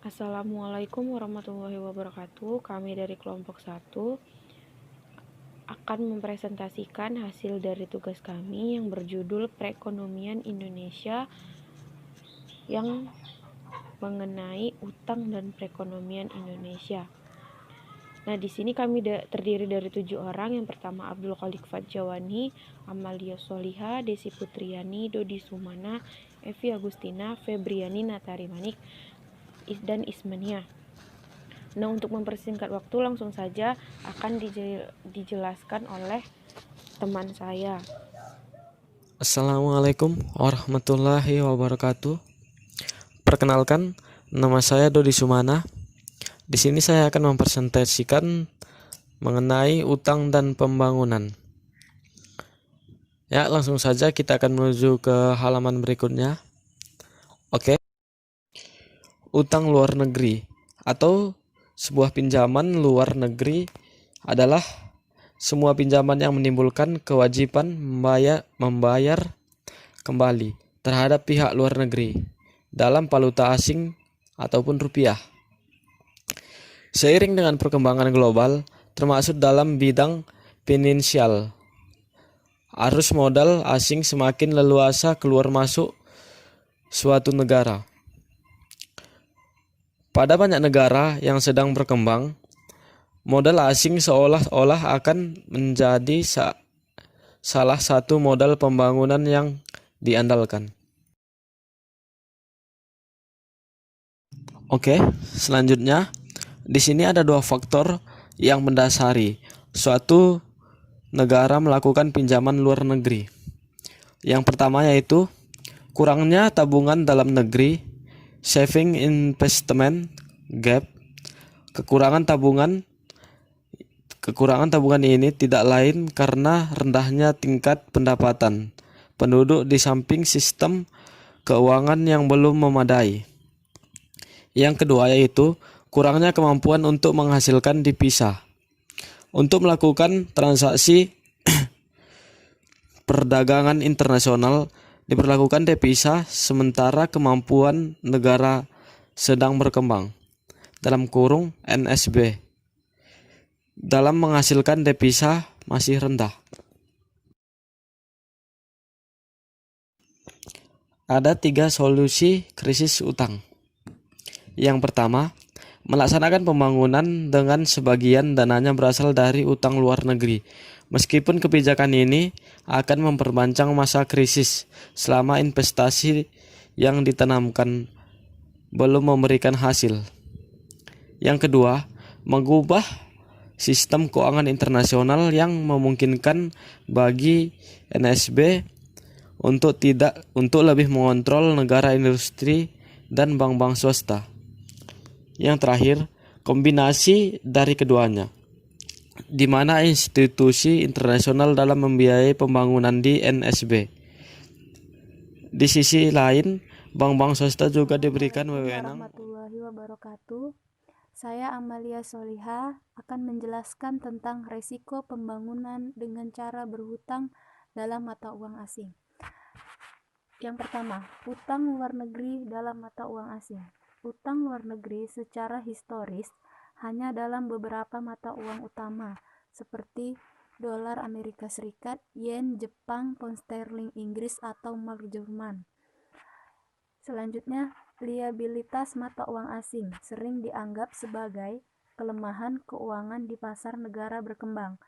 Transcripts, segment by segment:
Assalamualaikum warahmatullahi wabarakatuh. Kami dari kelompok 1 akan mempresentasikan hasil dari tugas kami yang berjudul Perekonomian Indonesia yang mengenai utang dan perekonomian Indonesia. Nah, di sini kami terdiri dari 7 orang. Yang pertama Abdul Khalik Fadjawani, Amalia Soliha, Desi Putriani, Dodi Sumana, Evi Agustina, Febriani Natarimanik, dan Ismania. Nah, untuk mempersingkat waktu langsung saja akan dijelaskan oleh teman saya. Assalamualaikum warahmatullahi wabarakatuh. Perkenalkan, nama saya Dodi Sumana. Di sini saya akan mempresentasikan mengenai utang dan pembangunan. Ya, langsung saja kita akan menuju ke halaman berikutnya. Oke. Utang luar negeri atau sebuah pinjaman luar negeri adalah semua pinjaman yang menimbulkan kewajiban membayar kembali terhadap pihak luar negeri dalam valuta asing ataupun rupiah. Seiring dengan perkembangan global, termasuk dalam bidang finansial, arus modal asing semakin leluasa keluar masuk suatu negara. Pada banyak negara yang sedang berkembang, modal asing seolah-olah akan menjadi salah satu modal pembangunan yang diandalkan. Oke, selanjutnya di sini ada dua faktor yang mendasari suatu negara melakukan pinjaman luar negeri. Yang pertama yaitu kurangnya tabungan dalam negeri, saving investment gap. Kekurangan tabungan ini tidak lain karena rendahnya tingkat pendapatan penduduk di samping sistem keuangan yang belum memadai. Yang kedua yaitu kurangnya kemampuan untuk menghasilkan devisa. Untuk melakukan transaksi perdagangan internasional diperlakukan devisa sementara kemampuan negara sedang berkembang (NSB) dalam menghasilkan devisa masih rendah. Ada 3 solusi krisis utang. Yang pertama, melaksanakan pembangunan dengan sebagian dananya berasal dari utang luar negeri. Meskipun kebijakan ini akan memperpanjang masa krisis selama investasi yang ditanamkan belum memberikan hasil. Yang kedua, mengubah sistem keuangan internasional yang memungkinkan bagi NSB untuk lebih mengontrol negara industri dan bank-bank swasta. Yang terakhir, kombinasi dari keduanya, di mana institusi internasional dalam membiayai pembangunan di NSB. Di sisi lain, bank-bank swasta juga diberikan wewenang. Warahmatullahi wabarakatuh. Saya Amalia Soliha akan menjelaskan tentang resiko pembangunan dengan cara berhutang dalam mata uang asing. Yang pertama, utang luar negeri dalam mata uang asing. Utang luar negeri secara historis hanya dalam beberapa mata uang utama seperti dolar Amerika Serikat, yen Jepang, pound sterling Inggris atau mark Jerman. Selanjutnya, liabilitas mata uang asing sering dianggap sebagai kelemahan keuangan di pasar negara berkembang.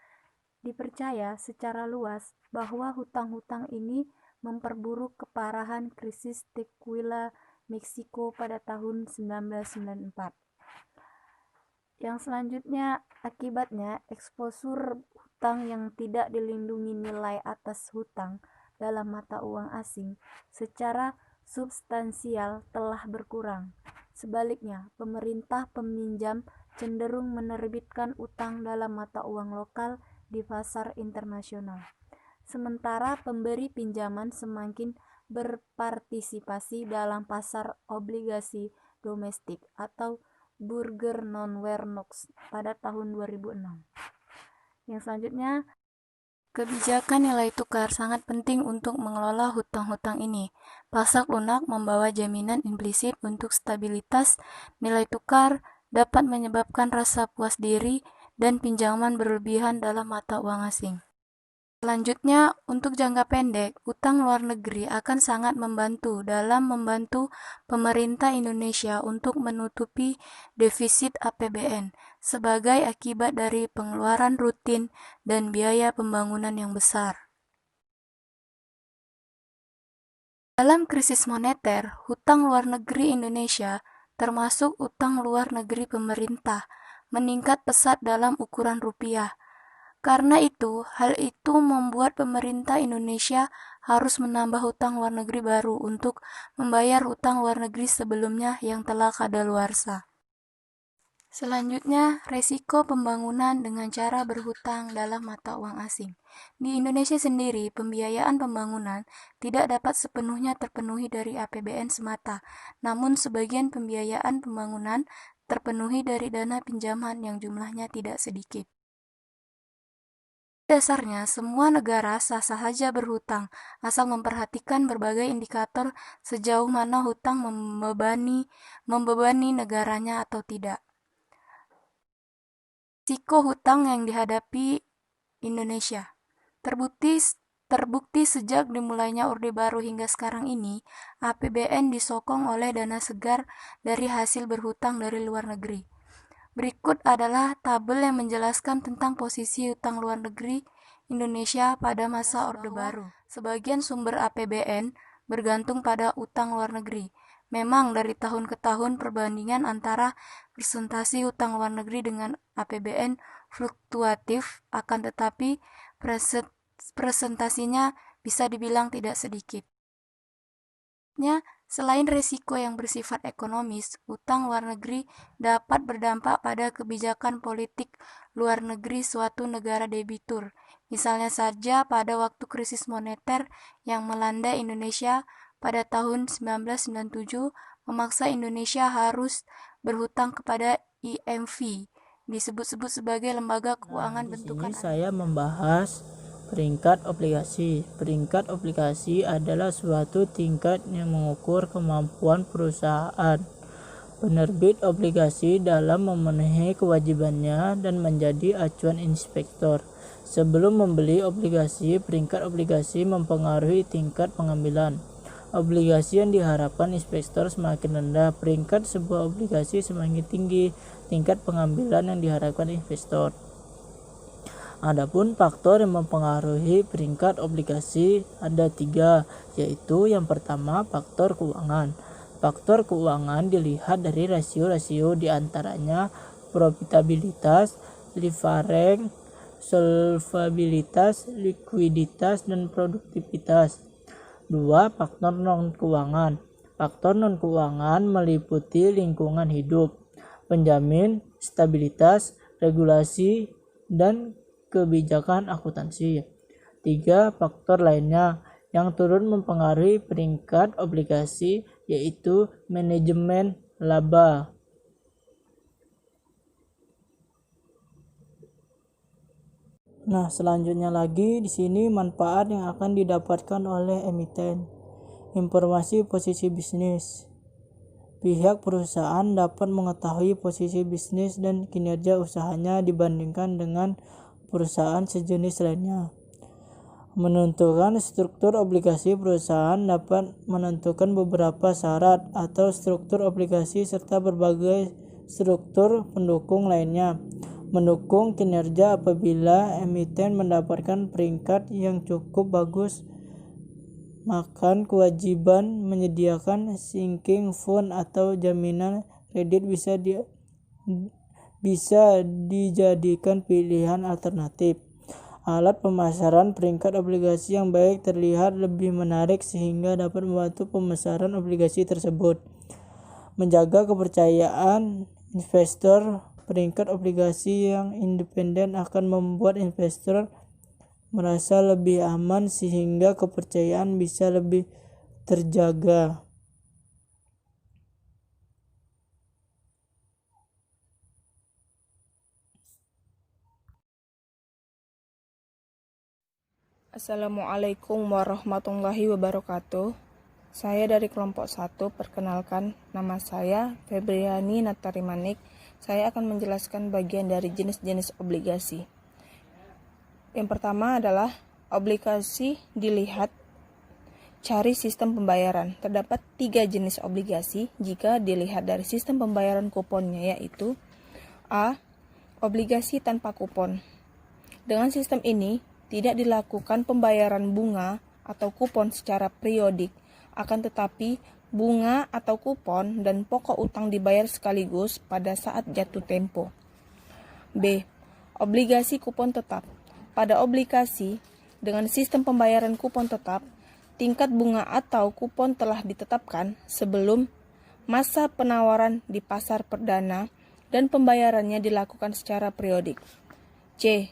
Dipercaya secara luas bahwa hutang-hutang ini memperburuk keparahan krisis Tequila Meksiko pada tahun 1994. Yang selanjutnya, akibatnya eksposur hutang yang tidak dilindungi nilai atas hutang dalam mata uang asing secara substansial telah berkurang. Sebaliknya, pemerintah peminjam cenderung menerbitkan utang dalam mata uang lokal di pasar internasional. Sementara pemberi pinjaman semakin berpartisipasi dalam pasar obligasi domestik atau Burger Non-Wernox pada tahun 2006. Yang selanjutnya, Kebijakan nilai tukar sangat penting untuk mengelola hutang-hutang ini. Pasak lunak membawa jaminan implisit untuk stabilitas nilai tukar, dapat menyebabkan rasa puas diri dan pinjaman berlebihan dalam mata uang asing. Selanjutnya, untuk jangka pendek, utang luar negeri akan sangat membantu pemerintah Indonesia untuk menutupi defisit APBN sebagai akibat dari pengeluaran rutin dan biaya pembangunan yang besar. Dalam krisis moneter, hutang luar negeri Indonesia, termasuk utang luar negeri pemerintah, meningkat pesat dalam ukuran rupiah. Karena itu, hal itu membuat pemerintah Indonesia harus menambah hutang luar negeri baru untuk membayar hutang luar negeri sebelumnya yang telah kadaluarsa. Selanjutnya, resiko pembangunan dengan cara berhutang dalam mata uang asing. Di Indonesia sendiri, pembiayaan pembangunan tidak dapat sepenuhnya terpenuhi dari APBN semata, namun sebagian pembiayaan pembangunan terpenuhi dari dana pinjaman yang jumlahnya tidak sedikit. Dasarnya, semua negara sah-sah saja berhutang, asal memperhatikan berbagai indikator sejauh mana hutang membebani negaranya atau tidak. Risiko hutang yang dihadapi Indonesia terbukti sejak dimulainya Orde Baru hingga sekarang ini, APBN disokong oleh dana segar dari hasil berhutang dari luar negeri. Berikut adalah tabel yang menjelaskan tentang posisi hutang luar negeri Indonesia pada masa Orde Baru. Sebagian sumber APBN bergantung pada utang luar negeri. Memang dari tahun ke tahun perbandingan antara presentasi hutang luar negeri dengan APBN fluktuatif, akan tetapi presentasinya bisa dibilang tidak sedikit. Selain risiko yang bersifat ekonomis, utang luar negeri dapat berdampak pada kebijakan politik luar negeri suatu negara debitur. Misalnya saja pada waktu krisis moneter yang melanda Indonesia pada tahun 1997 memaksa Indonesia harus berhutang kepada IMF, disebut-sebut sebagai lembaga keuangan bentukan. Di sini saya membahas peringkat obligasi. Peringkat obligasi adalah suatu tingkat yang mengukur kemampuan perusahaan penerbit obligasi dalam memenuhi kewajibannya dan menjadi acuan inspektor. Sebelum membeli obligasi, peringkat obligasi mempengaruhi tingkat pengambilan. Obligasi yang diharapkan inspektor semakin rendah, peringkat sebuah obligasi semakin tinggi, tingkat pengambilan yang diharapkan investor. Adapun faktor yang mempengaruhi peringkat obligasi ada 3, yaitu yang pertama faktor keuangan. Faktor keuangan dilihat dari rasio-rasio diantaranya profitabilitas, leverage, solvabilitas, likuiditas, dan produktivitas. 2. Faktor non-keuangan. Faktor non-keuangan meliputi lingkungan hidup, penjamin, stabilitas, regulasi, dan kebijakan akuntansi. 3. Faktor lainnya yang turut mempengaruhi peringkat obligasi yaitu manajemen laba. Nah, selanjutnya lagi di sini manfaat yang akan didapatkan oleh emiten. Informasi posisi bisnis. Pihak perusahaan dapat mengetahui posisi bisnis dan kinerja usahanya dibandingkan dengan perusahaan sejenis lainnya. Menentukan struktur obligasi. Perusahaan dapat menentukan beberapa syarat atau struktur obligasi serta berbagai struktur pendukung lainnya. Mendukung kinerja apabila emiten mendapatkan peringkat yang cukup bagus, maka kewajiban menyediakan sinking fund atau jaminan kredit bisa dijadikan pilihan alternatif. Alat pemasaran peringkat obligasi yang baik terlihat lebih menarik sehingga dapat membantu pemasaran obligasi tersebut. Menjaga kepercayaan investor. Peringkat obligasi yang independen akan membuat investor merasa lebih aman sehingga kepercayaan bisa lebih terjaga. Assalamualaikum warahmatullahi wabarakatuh. Saya dari kelompok 1, perkenalkan nama saya Febriani Natarimanik. Saya akan menjelaskan bagian dari jenis-jenis obligasi. Yang pertama adalah obligasi dilihat, cari sistem pembayaran. Terdapat 3 jenis obligasi jika dilihat dari sistem pembayaran kuponnya, yaitu A. Obligasi tanpa kupon. Dengan sistem ini, tidak dilakukan pembayaran bunga atau kupon secara periodik, akan tetapi bunga atau kupon dan pokok utang dibayar sekaligus pada saat jatuh tempo. B. Obligasi kupon tetap. Pada obligasi dengan sistem pembayaran kupon tetap, tingkat bunga atau kupon telah ditetapkan sebelum masa penawaran di pasar perdana dan pembayarannya dilakukan secara periodik. C.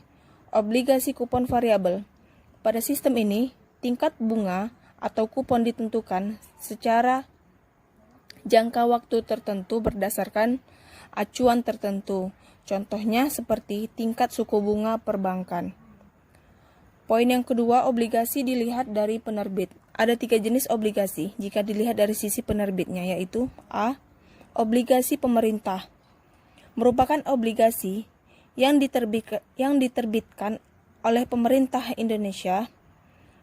Obligasi kupon variabel. Pada sistem ini, tingkat bunga atau kupon ditentukan secara jangka waktu tertentu berdasarkan acuan tertentu. Contohnya seperti tingkat suku bunga perbankan. Poin yang kedua, obligasi dilihat dari penerbit. Ada 3 jenis obligasi jika dilihat dari sisi penerbitnya, yaitu A. Obligasi pemerintah. Merupakan obligasi yang diterbitkan oleh pemerintah Indonesia.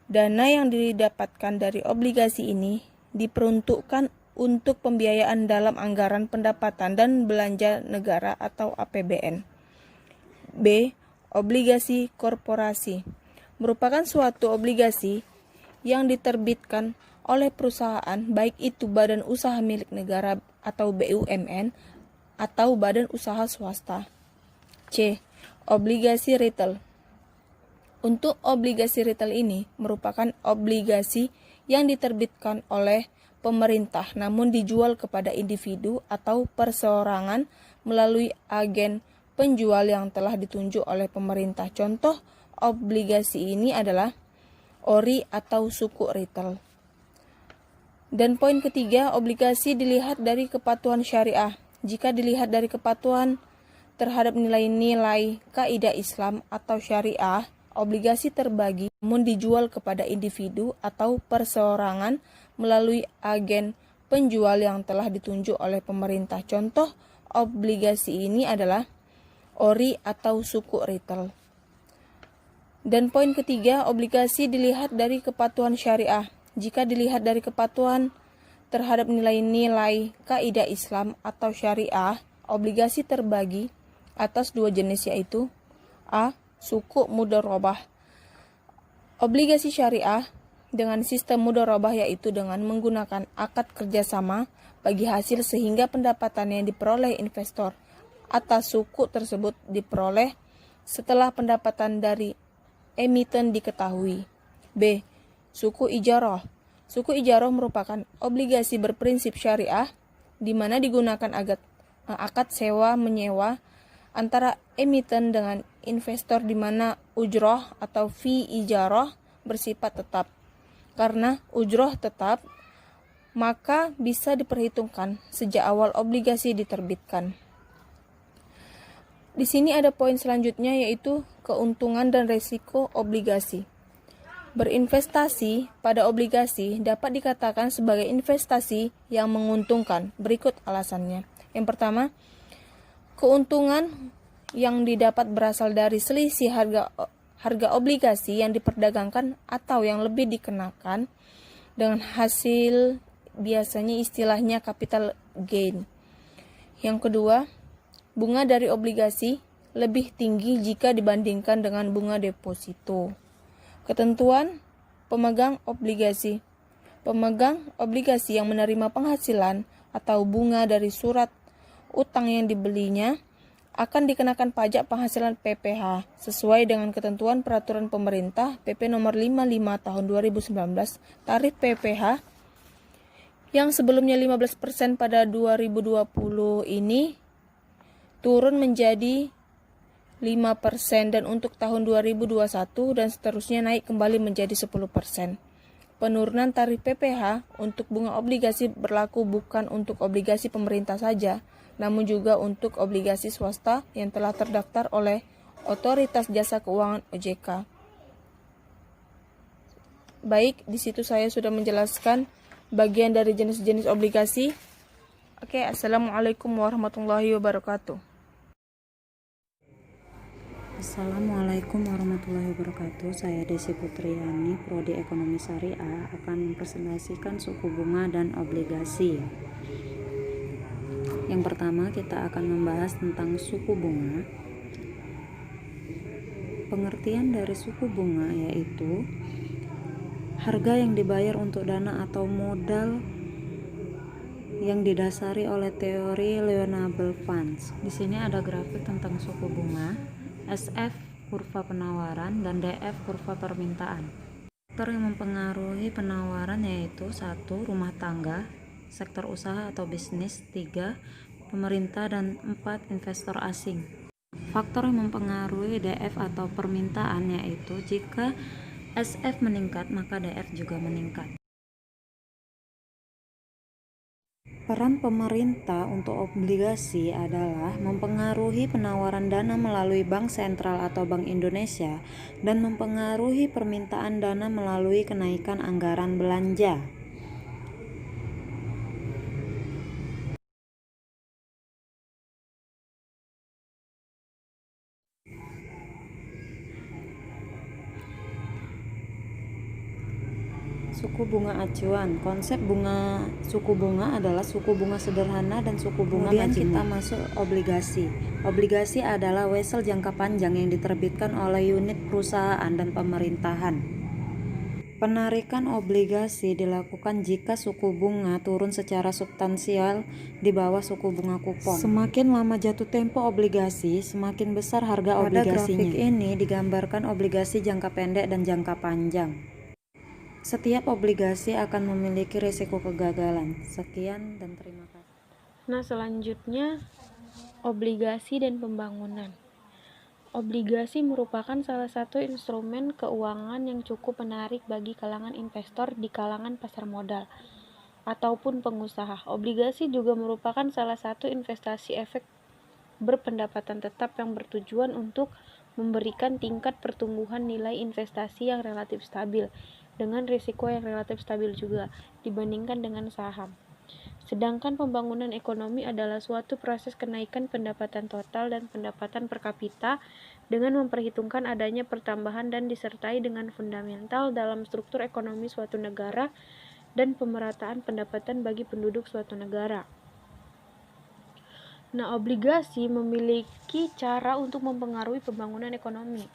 Dana yang didapatkan dari obligasi ini diperuntukkan untuk pembiayaan dalam anggaran pendapatan dan belanja negara atau APBN. B. Obligasi korporasi. Merupakan suatu obligasi yang diterbitkan oleh perusahaan, baik itu badan usaha milik negara atau BUMN atau badan usaha swasta. C. Obligasi retail. Untuk obligasi retail ini merupakan obligasi yang diterbitkan oleh pemerintah namun dijual kepada individu atau perseorangan melalui agen penjual yang telah ditunjuk oleh pemerintah. Contoh obligasi ini adalah ori atau suku retail. Dan poin ketiga, obligasi dilihat dari kepatuhan syariah. Jika dilihat dari kepatuhan terhadap nilai-nilai kaidah Islam atau syariah, obligasi terbagi namun dijual kepada individu atau perseorangan melalui agen penjual yang telah ditunjuk oleh pemerintah. Contoh obligasi ini adalah ori atau suku retail. Dan poin ketiga, obligasi dilihat dari kepatuhan syariah. Jika dilihat dari kepatuhan terhadap nilai-nilai kaidah Islam atau syariah, obligasi terbagi atas 2 jenis, yaitu A. Suku mudharabah. Obligasi syariah dengan sistem mudharabah, yaitu dengan menggunakan akad kerjasama bagi hasil sehingga pendapatan yang diperoleh investor atas suku tersebut diperoleh setelah pendapatan dari emiten diketahui. B. Suku ijarah. Suku ijarah merupakan obligasi berprinsip syariah di mana digunakan akad sewa-menyewa antara emiten dengan investor di mana ujroh atau fee ijarah bersifat tetap. Karena ujroh tetap, maka bisa diperhitungkan sejak awal obligasi diterbitkan. Di sini ada poin selanjutnya, yaitu keuntungan dan risiko obligasi. Berinvestasi pada obligasi dapat dikatakan sebagai investasi yang menguntungkan. Berikut alasannya. Yang pertama, keuntungan yang didapat berasal dari selisih harga obligasi yang diperdagangkan atau yang lebih dikenakan dengan hasil, biasanya istilahnya capital gain. Yang kedua, bunga dari obligasi lebih tinggi jika dibandingkan dengan bunga deposito. Ketentuan pemegang obligasi. Pemegang obligasi yang menerima penghasilan atau bunga dari surat utang yang dibelinya akan dikenakan pajak penghasilan PPh sesuai dengan ketentuan peraturan pemerintah PP nomor 55 tahun 2019. Tarif PPh yang sebelumnya 15% pada 2020 ini turun menjadi 5% dan untuk tahun 2021 dan seterusnya naik kembali menjadi 10%. Penurunan tarif PPh untuk bunga obligasi berlaku bukan untuk obligasi pemerintah saja, namun juga untuk obligasi swasta yang telah terdaftar oleh Otoritas Jasa Keuangan OJK. Baik, di situ saya sudah menjelaskan bagian dari jenis-jenis obligasi. Oke, Assalamualaikum warahmatullahi wabarakatuh. Assalamualaikum warahmatullahi wabarakatuh. Saya Desi Putriani, Prodi Ekonomi Syariah, akan mempresentasikan suku bunga dan obligasi. Yang pertama, kita akan membahas tentang suku bunga. Pengertian dari suku bunga yaitu harga yang dibayar untuk dana atau modal yang didasari oleh teori Lionable Funds. Di sini ada grafik tentang suku bunga, SF kurva penawaran dan DF kurva permintaan. Faktor yang mempengaruhi penawaran yaitu 1. Rumah tangga, sektor usaha atau bisnis, 3. Pemerintah, dan 4. Investor asing. Faktor yang mempengaruhi DF atau permintaan yaitu jika SF meningkat maka DF juga meningkat. Peran pemerintah untuk obligasi adalah mempengaruhi penawaran dana melalui Bank Sentral atau Bank Indonesia dan mempengaruhi permintaan dana melalui kenaikan anggaran belanja. Suku bunga acuan. Konsep suku bunga adalah suku bunga sederhana dan suku bunga majemuk. Kemudian kita masuk obligasi. Obligasi adalah wesel jangka panjang yang diterbitkan oleh unit perusahaan dan pemerintahan. Penarikan obligasi dilakukan jika suku bunga turun secara substansial di bawah suku bunga kupon. Semakin lama jatuh tempo obligasi, semakin besar harga obligasinya. Pada grafik ini digambarkan obligasi jangka pendek dan jangka panjang. Setiap obligasi akan memiliki risiko kegagalan. Sekian dan terima kasih. Nah, selanjutnya obligasi dan pembangunan. Obligasi merupakan salah satu instrumen keuangan yang cukup menarik bagi kalangan investor di kalangan pasar modal ataupun pengusaha. Obligasi juga merupakan salah satu investasi efek berpendapatan tetap yang bertujuan untuk memberikan tingkat pertumbuhan nilai investasi yang relatif stabil dengan risiko yang relatif stabil juga dibandingkan dengan saham. Sedangkan pembangunan ekonomi adalah suatu proses kenaikan pendapatan total dan pendapatan per kapita dengan memperhitungkan adanya pertambahan dan disertai dengan fundamental dalam struktur ekonomi suatu negara dan pemerataan pendapatan bagi penduduk suatu negara. Nah, obligasi memiliki cara untuk mempengaruhi pembangunan ekonomi.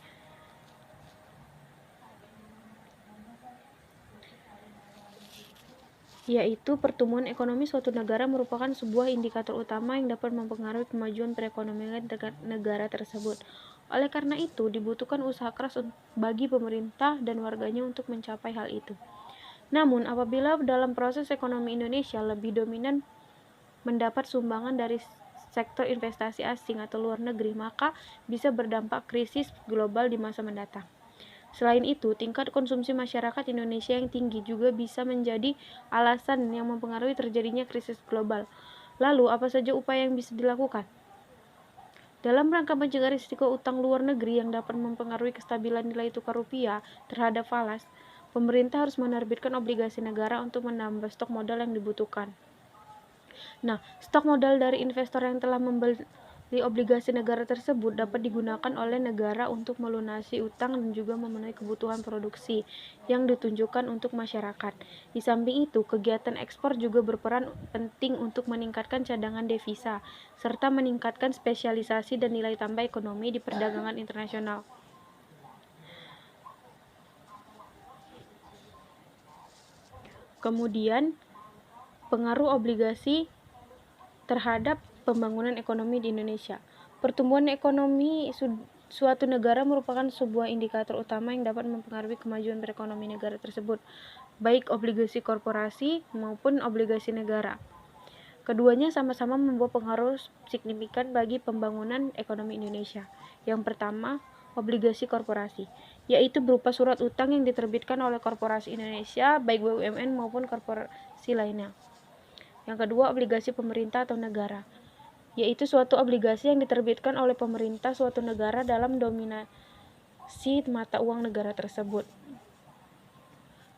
Yaitu pertumbuhan ekonomi suatu negara merupakan sebuah indikator utama yang dapat mempengaruhi kemajuan perekonomian negara tersebut. Oleh karena itu, dibutuhkan usaha keras bagi pemerintah dan warganya untuk mencapai hal itu. Namun, apabila dalam proses ekonomi Indonesia lebih dominan mendapat sumbangan dari sektor investasi asing atau luar negeri, maka bisa berdampak krisis global di masa mendatang. Selain itu, tingkat konsumsi masyarakat Indonesia yang tinggi juga bisa menjadi alasan yang mempengaruhi terjadinya krisis global. Lalu, apa saja upaya yang bisa dilakukan? Dalam rangka mencegah risiko utang luar negeri yang dapat mempengaruhi kestabilan nilai tukar rupiah terhadap falas, pemerintah harus menerbitkan obligasi negara untuk menambah stok modal yang dibutuhkan. Nah, stok modal dari investor yang telah membeli obligasi negara tersebut dapat digunakan oleh negara untuk melunasi utang dan juga memenuhi kebutuhan produksi yang ditunjukkan untuk masyarakat. Di samping itu, kegiatan ekspor juga berperan penting untuk meningkatkan cadangan devisa, serta meningkatkan spesialisasi dan nilai tambah ekonomi di perdagangan internasional. Kemudian, pengaruh obligasi terhadap pembangunan ekonomi di Indonesia. Pertumbuhan ekonomi suatu negara merupakan sebuah indikator utama yang dapat mempengaruhi kemajuan perekonomian negara tersebut, baik obligasi korporasi maupun obligasi negara. Keduanya sama-sama membawa pengaruh signifikan bagi pembangunan ekonomi Indonesia. Yang pertama, obligasi korporasi, yaitu berupa surat utang yang diterbitkan oleh korporasi Indonesia, baik BUMN maupun korporasi lainnya. Yang kedua, obligasi pemerintah atau negara, yaitu suatu obligasi yang diterbitkan oleh pemerintah suatu negara dalam dominasi mata uang negara tersebut.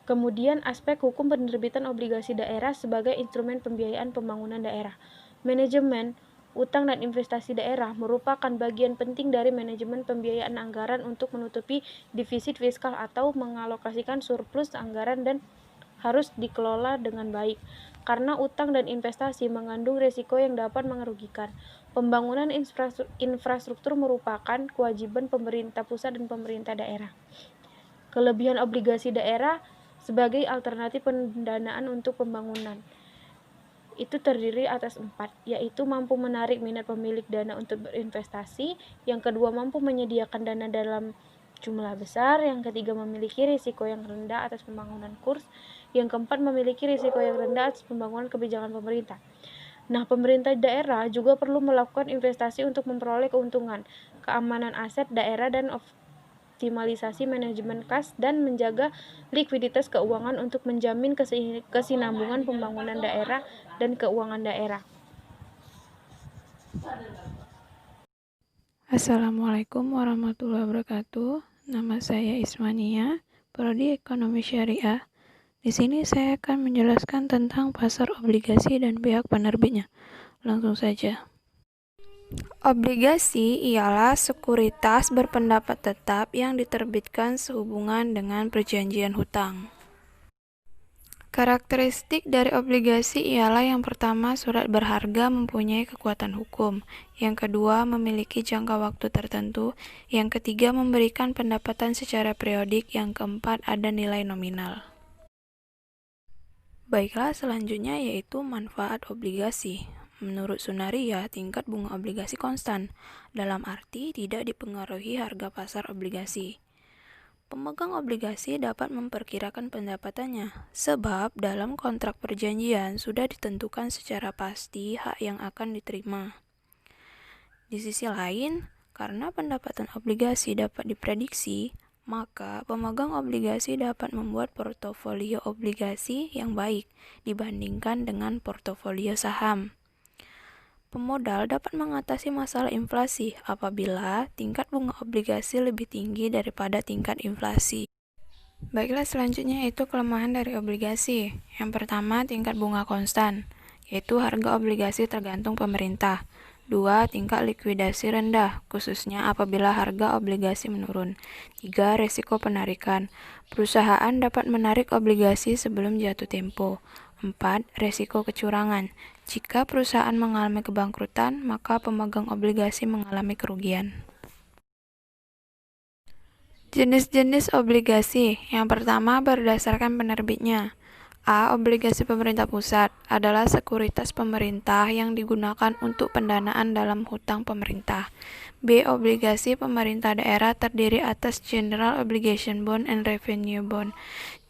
Kemudian aspek hukum penerbitan obligasi daerah sebagai instrumen pembiayaan pembangunan daerah. Manajemen utang dan investasi daerah merupakan bagian penting dari manajemen pembiayaan anggaran untuk menutupi defisit fiskal atau mengalokasikan surplus anggaran dan harus dikelola dengan baik. Karena utang dan investasi mengandung risiko yang dapat merugikan. Pembangunan infrastruktur merupakan kewajiban pemerintah pusat dan pemerintah daerah. Kelebihan obligasi daerah sebagai alternatif pendanaan untuk pembangunan itu terdiri atas 4, yaitu mampu menarik minat pemilik dana untuk berinvestasi, yang kedua mampu menyediakan dana dalam jumlah besar, yang ketiga memiliki risiko yang rendah atas pembangunan kurs, yang keempat memiliki risiko yang rendah atas pembangunan kebijakan pemerintah. Nah, pemerintah daerah juga perlu melakukan investasi untuk memperoleh keuntungan, keamanan aset daerah dan optimalisasi manajemen kas dan menjaga likuiditas keuangan untuk menjamin kesinambungan pembangunan daerah dan keuangan daerah. Assalamualaikum warahmatullahi wabarakatuh. Nama saya Ismania, Prodi Ekonomi Syariah. Di sini saya akan menjelaskan tentang pasar obligasi dan pihak penerbitnya. Langsung saja. Obligasi ialah sekuritas berpendapat tetap yang diterbitkan sehubungan dengan perjanjian hutang. Karakteristik dari obligasi ialah yang pertama, surat berharga mempunyai kekuatan hukum. Yang kedua, memiliki jangka waktu tertentu. Yang ketiga, memberikan pendapatan secara periodik. Yang keempat, ada nilai nominal. Baiklah, selanjutnya yaitu manfaat obligasi. Menurut Sunaria, tingkat bunga obligasi konstan, dalam arti tidak dipengaruhi harga pasar obligasi. Pemegang obligasi dapat memperkirakan pendapatannya, sebab dalam kontrak perjanjian sudah ditentukan secara pasti hak yang akan diterima. Di sisi lain, karena pendapatan obligasi dapat diprediksi, maka pemegang obligasi dapat membuat portofolio obligasi yang baik dibandingkan dengan portofolio saham. Pemodal dapat mengatasi masalah inflasi apabila tingkat bunga obligasi lebih tinggi daripada tingkat inflasi. Baiklah, selanjutnya yaitu kelemahan dari obligasi. Yang pertama, tingkat bunga konstan, yaitu harga obligasi tergantung pemerintah. 2. Tingkat likuidasi rendah, khususnya apabila harga obligasi menurun. 3. Risiko penarikan. Perusahaan dapat menarik obligasi sebelum jatuh tempo. 4. Risiko kecurangan. Jika perusahaan mengalami kebangkrutan, maka pemegang obligasi mengalami kerugian. Jenis-jenis obligasi. Yang pertama, berdasarkan penerbitnya. A. Obligasi pemerintah pusat adalah sekuritas pemerintah yang digunakan untuk pendanaan dalam hutang pemerintah. B. Obligasi pemerintah daerah terdiri atas General Obligation Bond and Revenue Bond.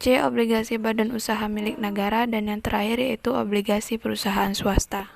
C. Obligasi badan usaha milik negara, dan yang terakhir yaitu obligasi perusahaan swasta.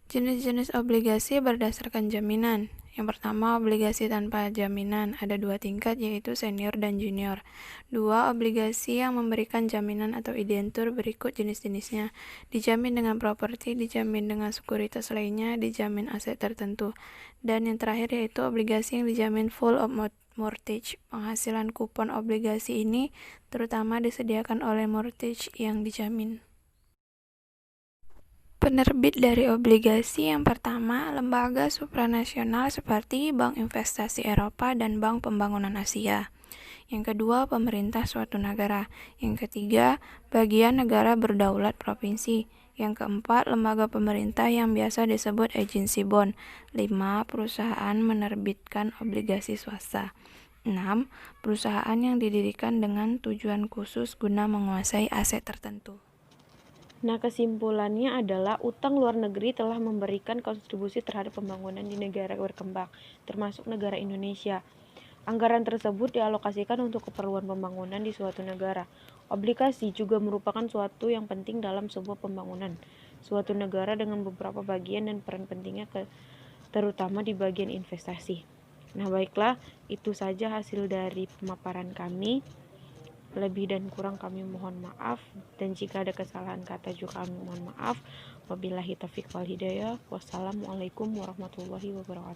Jenis-jenis obligasi berdasarkan jaminan. Yang pertama, obligasi tanpa jaminan. Ada 2 tingkat, yaitu senior dan junior. 2. Obligasi yang memberikan jaminan atau identur. Berikut jenis-jenisnya. Dijamin dengan properti, dijamin dengan sekuritas lainnya, dijamin aset tertentu. Dan yang terakhir yaitu obligasi yang dijamin full of mortgage. Penghasilan kupon obligasi ini terutama disediakan oleh mortgage yang dijamin. Penerbit dari obligasi yang pertama, lembaga supranasional seperti Bank Investasi Eropa dan Bank Pembangunan Asia. Yang kedua, pemerintah suatu negara. Yang ketiga, bagian negara berdaulat provinsi. Yang keempat, lembaga pemerintah yang biasa disebut agency bond. 5. Perusahaan menerbitkan obligasi swasta. 6. Perusahaan yang didirikan dengan tujuan khusus guna menguasai aset tertentu. Nah, kesimpulannya adalah utang luar negeri telah memberikan kontribusi terhadap pembangunan di negara berkembang, termasuk negara Indonesia. Anggaran tersebut dialokasikan untuk keperluan pembangunan di suatu negara. Obligasi juga merupakan suatu yang penting dalam sebuah pembangunan suatu negara dengan beberapa bagian dan peran pentingnya terutama di bagian investasi. Nah, baiklah, itu saja hasil dari pemaparan kami. Lebih dan kurang kami mohon maaf, dan jika ada kesalahan kata juga kami mohon maaf. Wabillahi taufiq wal hidayah. Wassalamualaikum warahmatullahi wabarakatuh.